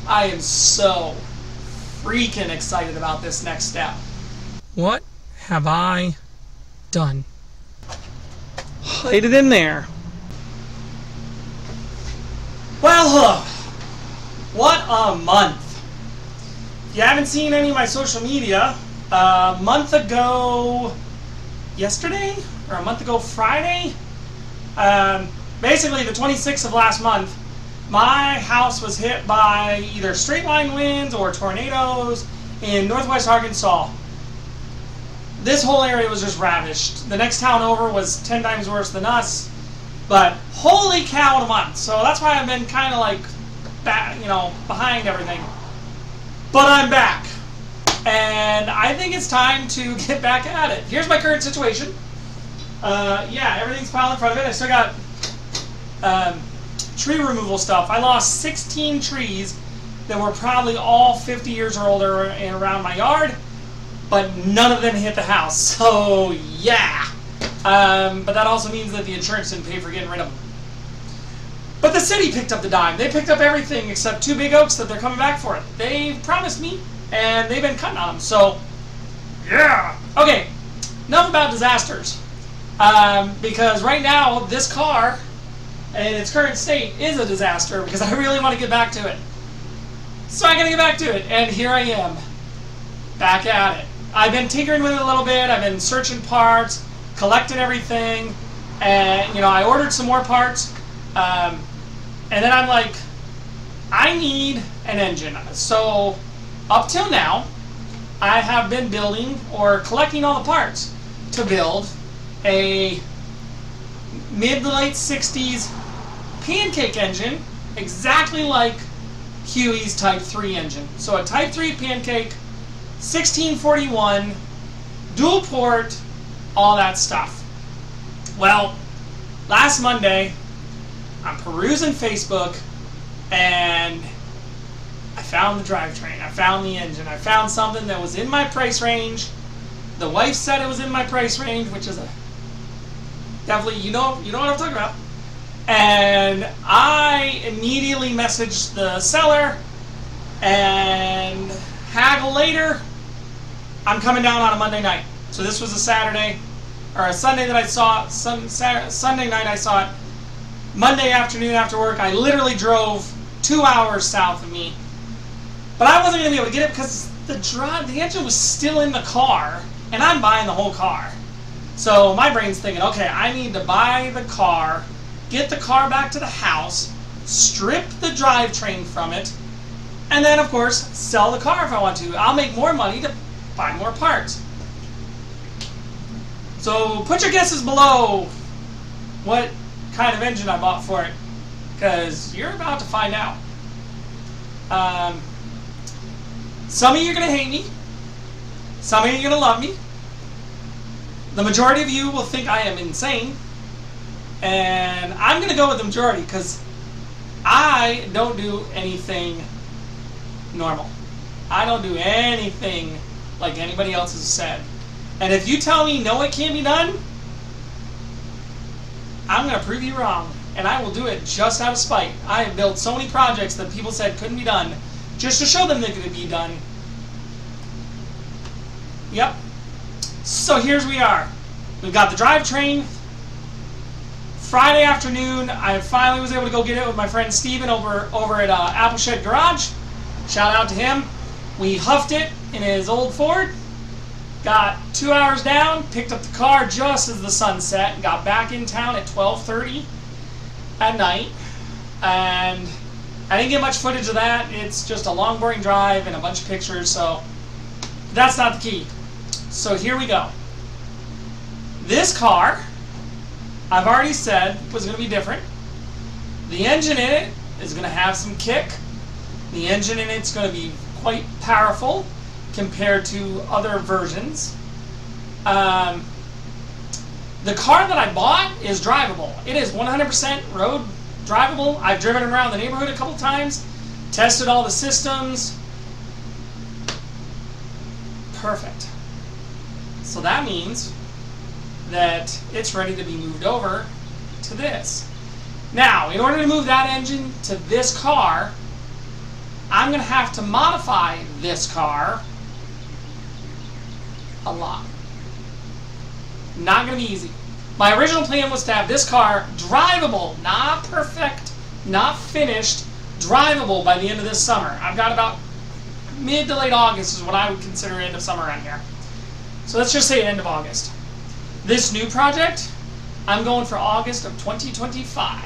I am so freaking excited about this next step. What have I done? Hide it in there. Well, what a month. If you haven't seen any of my social media, a month ago yesterday, or a month ago Friday, basically the 26th of last month, my house was hit by either straight line winds or tornadoes in northwest Arkansas. This whole area was just ravished. The next town over was 10 times worse than us, but holy cow, in a month. So that's why I've been kind of like, behind everything. But I'm back, and I think it's time to get back at it. Here's my current situation. Yeah, everything's piled in front of it. I still got tree removal stuff. I lost 16 trees that were probably all 50 years or older around my yard, but none of them hit the house. So yeah, but that also means that the insurance didn't pay for getting rid of them. But the city picked up the dime. They picked up everything except 2 big oaks that they're coming back for it. They promised me, and they've been cutting on them. So yeah. Okay, enough about disasters. Because right now, this car in its current state is a disaster because I really want to get back to it. So I gotta get back to it, and here I am, back at it. I've been tinkering with it a little bit. I've been searching parts, collecting everything, and I ordered some more parts. And then I'm like, I need an engine. So up till now, I have been building or collecting all the parts to build a mid to late 60s pancake engine, exactly like Huey's Type 3 engine. So a Type 3 pancake, 1641, dual port, all that stuff. Well, last Monday, I'm perusing Facebook, and I found the drivetrain. I found the engine. I found something that was in my price range. The wife said it was in my price range, which is definitely, you know what I'm talking about. And I immediately messaged the seller, and haggle later, I'm coming down on a Monday night. So this was a Saturday, or a Sunday that I saw it. Sunday night I saw it. Monday afternoon after work, I literally drove 2 hours south of me. But I wasn't going to be able to get it because the engine was still in the car, and I'm buying the whole car. So my brain's thinking, okay, I need to buy the car, get the car back to the house, strip the drivetrain from it, and then, of course, sell the car if I want to. I'll make more money to buy more parts. So put your guesses below what kind of engine I bought for it, because you're about to find out. Some of you are going to hate me. Some of you are going to love me. The majority of you will think I am insane. And I'm going to go with the majority because I don't do anything normal. I don't do anything like anybody else has said. And if you tell me no, it can't be done, I'm going to prove you wrong, and I will do it just out of spite. I have built so many projects that people said couldn't be done, just to show them they could be done. Yep. So here's we are. We've got the drivetrain. Friday afternoon, I finally was able to go get it with my friend Steven over at Appleshed Garage. Shout out to him. We huffed it in his old Ford. Got 2 hours down, picked up the car just as the sun set, and got back in town at 12:30 at night. And I didn't get much footage of that. It's just a long, boring drive and a bunch of pictures, so that's not the key. So here we go. This car, I've already said, was going to be different. The engine in it is going to have some kick. The engine in it's going to be quite powerful compared to other versions. The car that I bought is drivable. It is 100% road drivable. I've driven around the neighborhood a couple times, tested all the systems. Perfect. So that means that it's ready to be moved over to this. Now, in order to move that engine to this car, I'm I'm going to have to modify this car a lot. Not going to be easy. My original plan was to have this car drivable, not perfect, not finished, drivable by the end of this summer. I've got about mid to late August is what I would consider end of summer around here. So let's just say end of August. This new project, I'm going for August of 2025.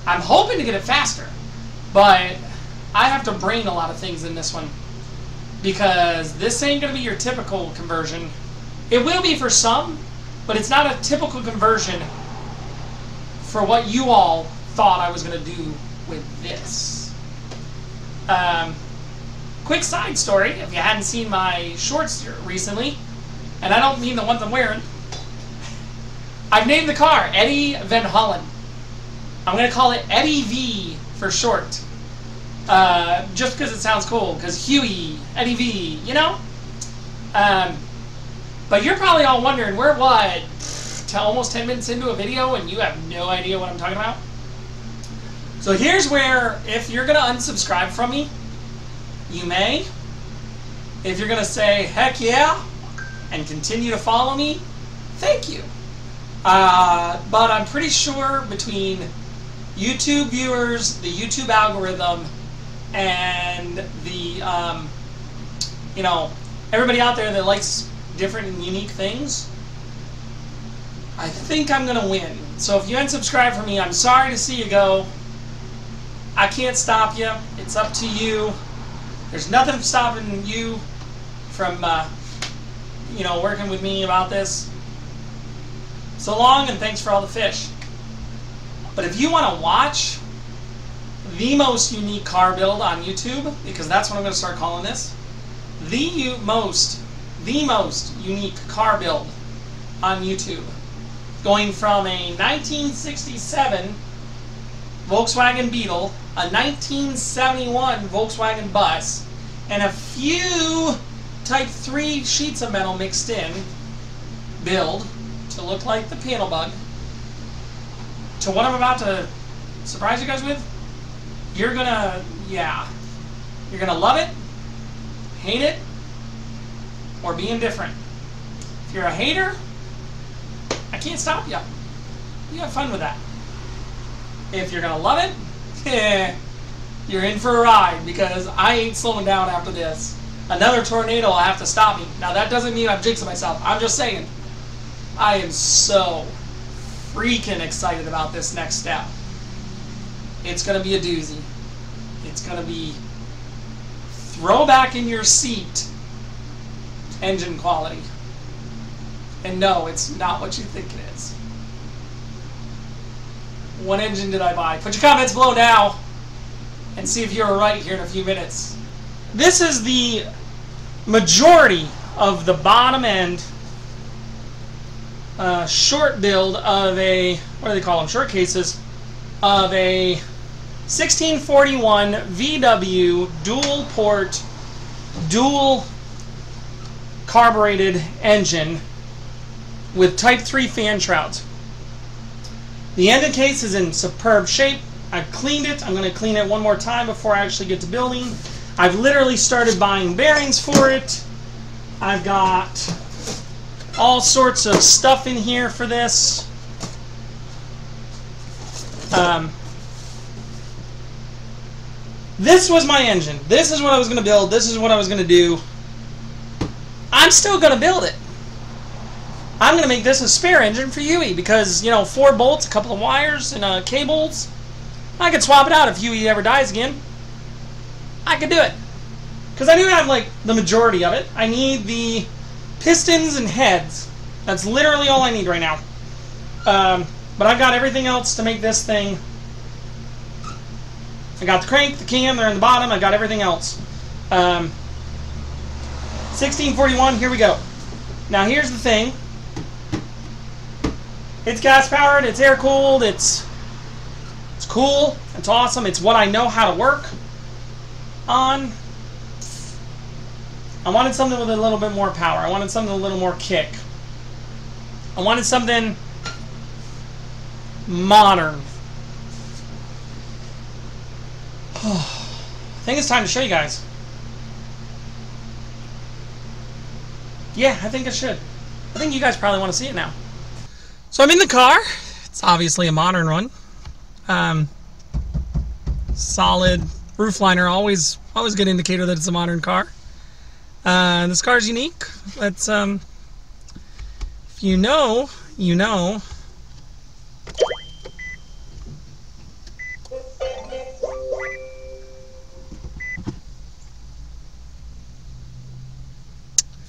I'm hoping to get it faster, but I have to brain a lot of things in this one because this ain't going to be your typical conversion. It will be for some, but it's not a typical conversion for what you all thought I was going to do with this. Quick side story, if you hadn't seen my shorts recently, and I don't mean the ones I'm wearing, I've named the car Eddie Van Hollen. I'm going to call it Eddie V for short. Just because it sounds cool, because Huey, Eddie V, you know? But you're probably all wondering, we're what, almost 10 minutes into a video and you have no idea what I'm talking about? So here's where, if you're going to unsubscribe from me, you may. If you're going to say, heck yeah, and continue to follow me, thank you. But I'm pretty sure between YouTube viewers, the YouTube algorithm, and the, you know, everybody out there that likes different and unique things, I think I'm going to win. So if you unsubscribe from me, I'm sorry to see you go. I can't stop you. It's up to you. There's nothing stopping you from, you know, working with me about this. So long, and thanks for all the fish. But if you want to watch the most unique car build on YouTube, because that's what I'm going to start calling this, the most unique car build on YouTube, going from a 1967 Volkswagen Beetle, a 1971 Volkswagen Bus, and a few Type 3 sheets of metal mixed in build to look like the panel bug, to what I'm about to surprise you guys with. You're gonna, yeah, you're gonna love it, hate it, or be indifferent. If you're a hater, I can't stop you. You have fun with that. If you're gonna love it, you're in for a ride, because I ain't slowing down after this. Another tornado will have to stop me. Now that doesn't mean I'm jinxing myself. I'm just saying, I am so freaking excited about this next step. It's gonna be a doozy. It's gonna be throw back in your seat engine quality. And no, it's not what you think it is. What engine did I buy? Put your comments below now and see if you're right here in a few minutes. This is the majority of the bottom end short build of a, what do they call them, short cases, of a 1641 VW dual port, dual carbureted engine with Type 3 fan shrouds. The engine case is in superb shape. I've cleaned it. I'm going to clean it one more time before I actually get to building. I've literally started buying bearings for it. I've got all sorts of stuff in here for this. This was my engine. This is what I was going to build. This is what I was going to do. I'm still going to build it. I'm going to make this a spare engine for Huey because, you know, 4 bolts, a couple of wires, and cables. I could swap it out if Huey ever dies again. I could do it. Because I do have, like, the majority of it. I need the pistons and heads. That's literally all I need right now. But I've got everything else to make this thing. I got the crank, the cam, they're in the bottom. I got everything else. 1641, here we go. Now here's the thing. It's gas powered, it's air cooled, it's cool, it's awesome, it's what I know how to work on. I wanted something with a little bit more power. I wanted something with a little more kick. I wanted something modern. I think it's time to show you guys. Yeah, I think I should. I think you guys probably want to see it now. So I'm in the car. It's obviously a modern one. Solid roof liner, always a good indicator that it's a modern car. This car is unique. Let's if you know, you know.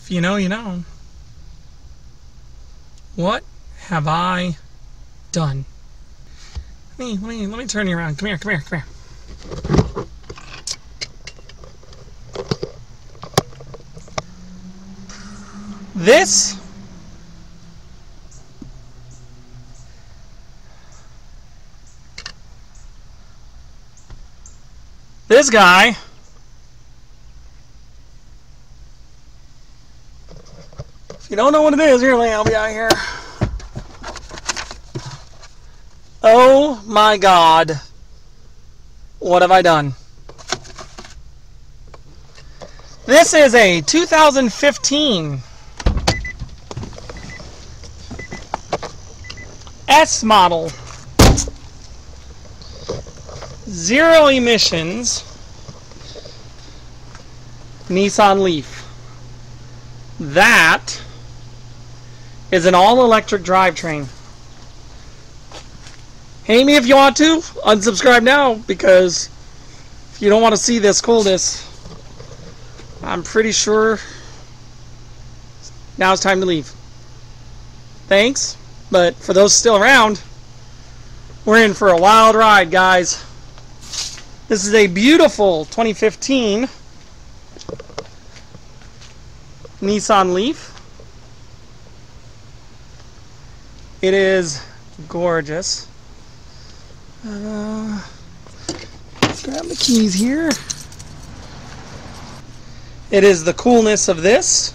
If you know, you know. What have I done? Let me turn you around. Come here, come here, come here. This guy if you don't know what it is, here, let me out here. Oh my God, what have I done? This is a 2015 S model, zero emissions Nissan Leaf. That is an all-electric drivetrain. Hate me if you want to. Unsubscribe now, because if you don't want to see this coolness, I'm pretty sure now it's time to leave. Thanks, but for those still around, we're in for a wild ride, guys. This is a beautiful 2015 Nissan Leaf. It is gorgeous. Let's grab the keys here. It is the coolness of this.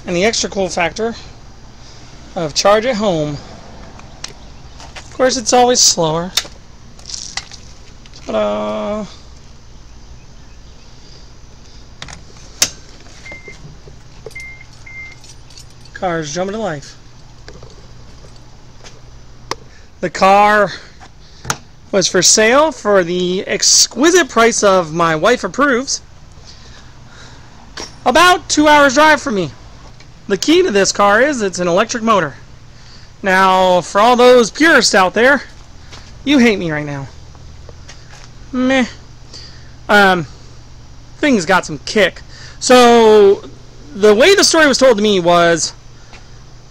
And the extra cool factor of charge at home. Of course, it's always slower. Ta-da! Cars jumping to life. The car was for sale for the exquisite price of my wife approves. About 2 hours drive from me. The key to this car is it's an electric motor. Now, for all those purists out there, you hate me right now. Meh. Thing's got some kick. So, the way the story was told to me was,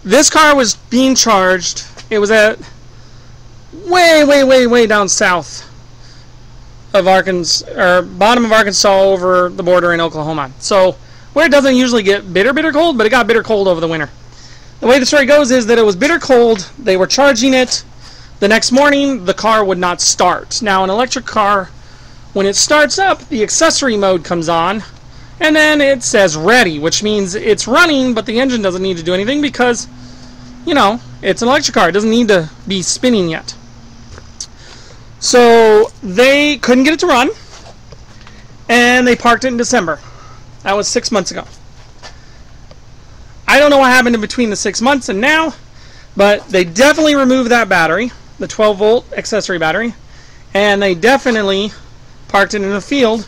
this car was being charged. It was at way down south of Arkansas, or bottom of Arkansas over the border in Oklahoma. So, where it doesn't usually get bitter cold, but it got bitter cold over the winter. The way the story goes is that it was bitter cold, they were charging it, the next morning the car would not start. Now an electric car, when it starts up, the accessory mode comes on, and then it says ready, which means it's running, but the engine doesn't need to do anything because, you know, it's an electric car, it doesn't need to be spinning yet. So they couldn't get it to run, and they parked it in December. That was 6 months ago. I don't know what happened in between the 6 months and now, but they definitely removed that battery, the 12-volt accessory battery, and they definitely parked it in a field,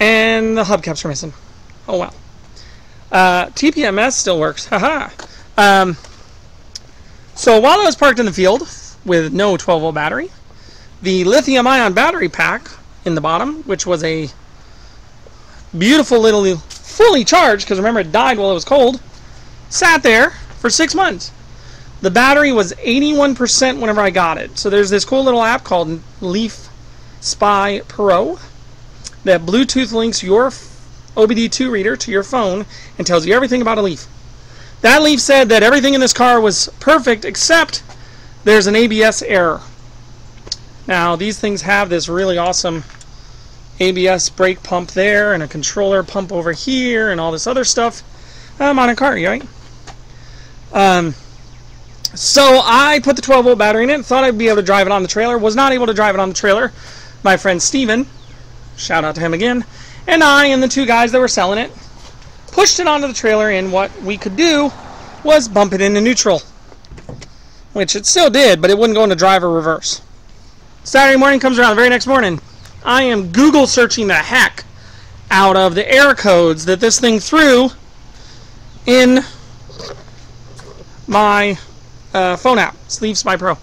and the hubcaps are missing. Oh well. TPMS still works. Haha. So while I was parked in the field with no 12-volt battery, the lithium-ion battery pack in the bottom, which was a beautiful little fully charged, because remember it died while it was cold, sat there for 6 months. The battery was 81% whenever I got it. So there's this cool little app called Leaf Spy Pro that Bluetooth links your OBD2 reader to your phone and tells you everything about a Leaf. That Leaf said that everything in this car was perfect except there's an ABS error. Now these things have this really awesome ABS brake pump there and a controller pump over here and all this other stuff. On a car, right? So I put the 12-volt battery in it, thought I'd be able to drive it on the trailer. Was not able to drive it on the trailer. My friend Steven, shout out to him again, and I and the two guys that were selling it pushed it onto the trailer, and what we could do was bump it into neutral, which it still did, but it wouldn't go into drive or reverse. Saturday morning comes around, the very next morning, I am Google searching the heck out of the error codes that this thing threw in my phone app, Sleeve Spy Pro.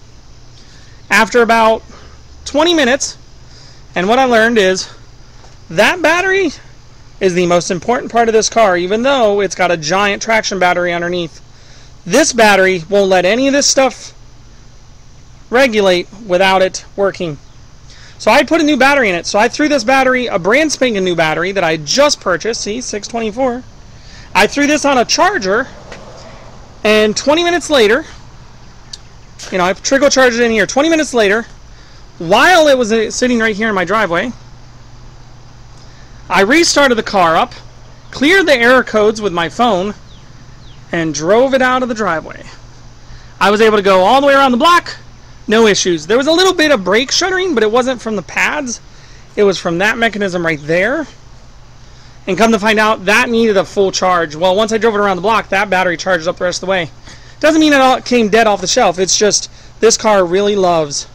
After about 20 minutes, and what I learned is that battery is the most important part of this car, even though it's got a giant traction battery underneath. This battery won't let any of this stuff regulate without it working. So I put a new battery in it. So I threw this battery, a brand spanking new battery that I just purchased, see, 624. I threw this on a charger, and 20 minutes later, you know, I trickle charged it in here. 20 minutes later, while it was sitting right here in my driveway, I restarted the car up, cleared the error codes with my phone, and drove it out of the driveway. I was able to go all the way around the block, no issues. There was a little bit of brake shuddering, but it wasn't from the pads. It was from that mechanism right there. And come to find out, that needed a full charge. Well, once I drove it around the block, that battery charged up the rest of the way. Doesn't mean it all came dead off the shelf. It's just this car really loves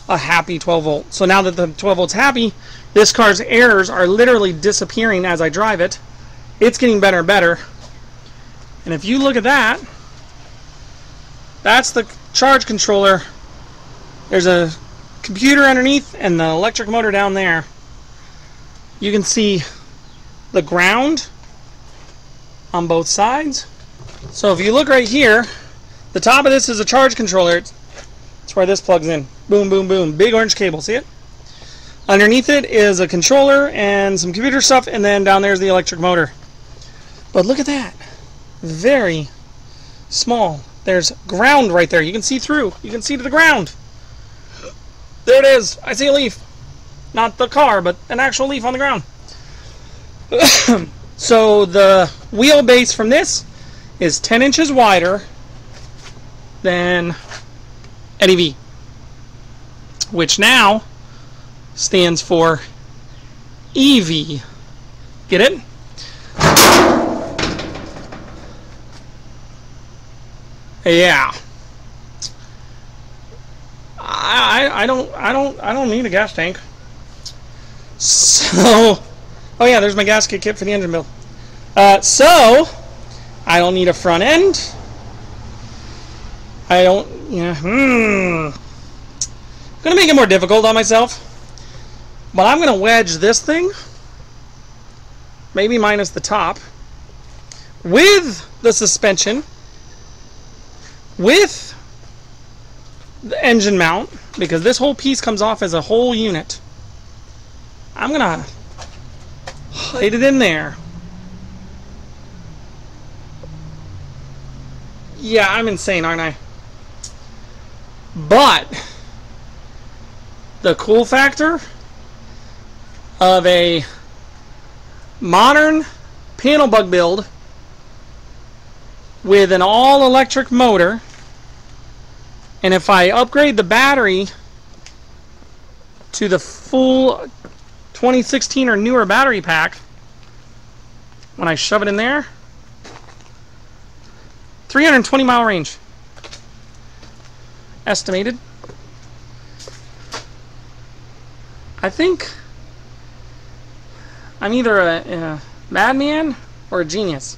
a happy 12 volt. So now that the 12 volt's happy, this car's errors are literally disappearing as I drive it. It's getting better and better. And if you look at that, that's the charge controller. There's a computer underneath and the electric motor down there. You can see the ground on both sides. So if you look right here, the top of this is a charge controller. It's where this plugs in. Boom, boom, boom. Big orange cable, see it? Underneath it is a controller and some computer stuff, and then down there is the electric motor. But look at that. Very small. There's ground right there. You can see through. You can see to the ground. There it is. I see a leaf. Not the car, but an actual leaf on the ground. So the wheelbase from this is 10 inches wider than Eddie V, which now stands for EV. Get it? Yeah. I don't need a gas tank. So, oh yeah, there's my gasket kit for the engine build. So I don't need a front end. I don't, I'm gonna make it more difficult on myself, but I'm gonna wedge this thing, maybe minus the top, with the suspension, with the engine mount, because this whole piece comes off as a whole unit. I'm gonna hide it in there. Yeah, I'm insane, aren't I? But the cool factor of a modern panel bug build with an all-electric motor, and if I upgrade the battery to the full 2016 or newer battery pack, when I shove it in there, 320 mile range estimated. I think I'm either a madman or a genius,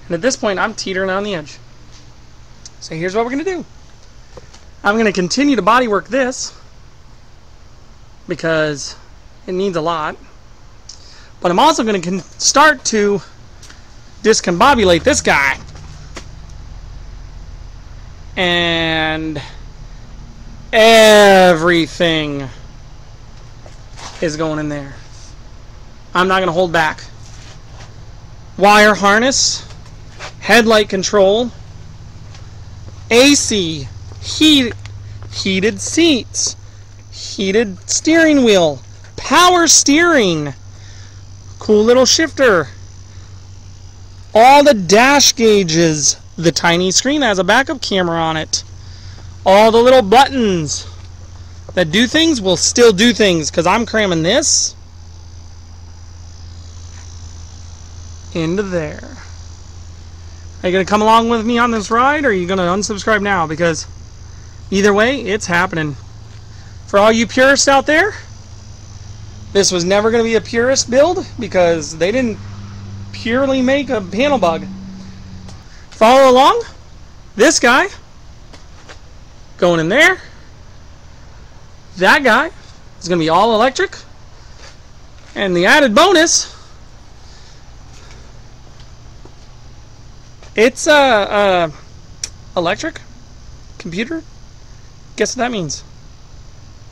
and at this point I'm teetering on the edge. So here's what we're going to do. I'm going to continue to bodywork this because it needs a lot, but I'm also going to start to discombobulate this guy, and everything is going in there. I'm not going to hold back. Wire harness, headlight control, AC, heated seats, heated steering wheel, power steering, cool little shifter, all the dash gauges, the tiny screen that has a backup camera on it, all the little buttons that do things will still do things, because I'm cramming this into there. Are you going to come along with me on this ride, or are you going to unsubscribe now? Because either way, it's happening. For all you purists out there, this was never going to be a purist build, because they didn't purely make a panel bug. Follow along. This guy going in there. That guy is going to be all electric. And the added bonus, it's electric computer. Guess what that means?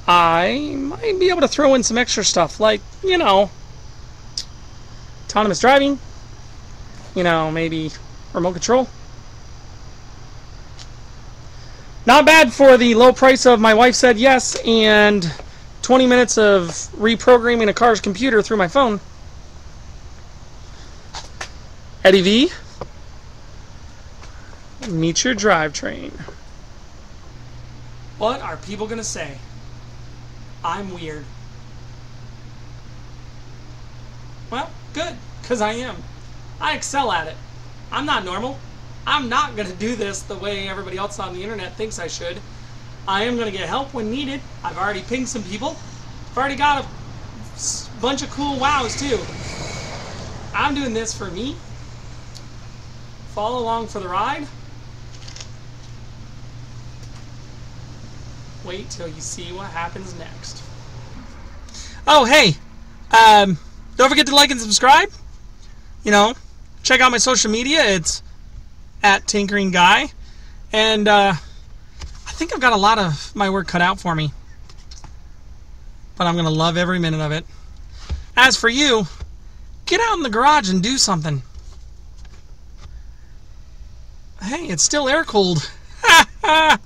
I might be able to throw in some extra stuff, like, you know, autonomous driving, you know, maybe remote control. Not bad for the low price of my wife said yes and 20 minutes of reprogramming a car's computer through my phone. Eddie V, meet your drivetrain. What are people going to say? I'm weird. Well, good, because I am. I excel at it. I'm not normal. I'm not going to do this the way everybody else on the internet thinks I should. I am going to get help when needed. I've already pinged some people. I've already got a bunch of cool wows too. I'm doing this for me. Follow along for the ride. Wait till you see what happens next. Oh, hey. Don't forget to like and subscribe. You know, check out my social media. It's @TinkeringGuy. And I think I've got a lot of my work cut out for me. But I'm going to love every minute of it. As for you, get out in the garage and do something. Hey, it's still air-cooled. Ha ha!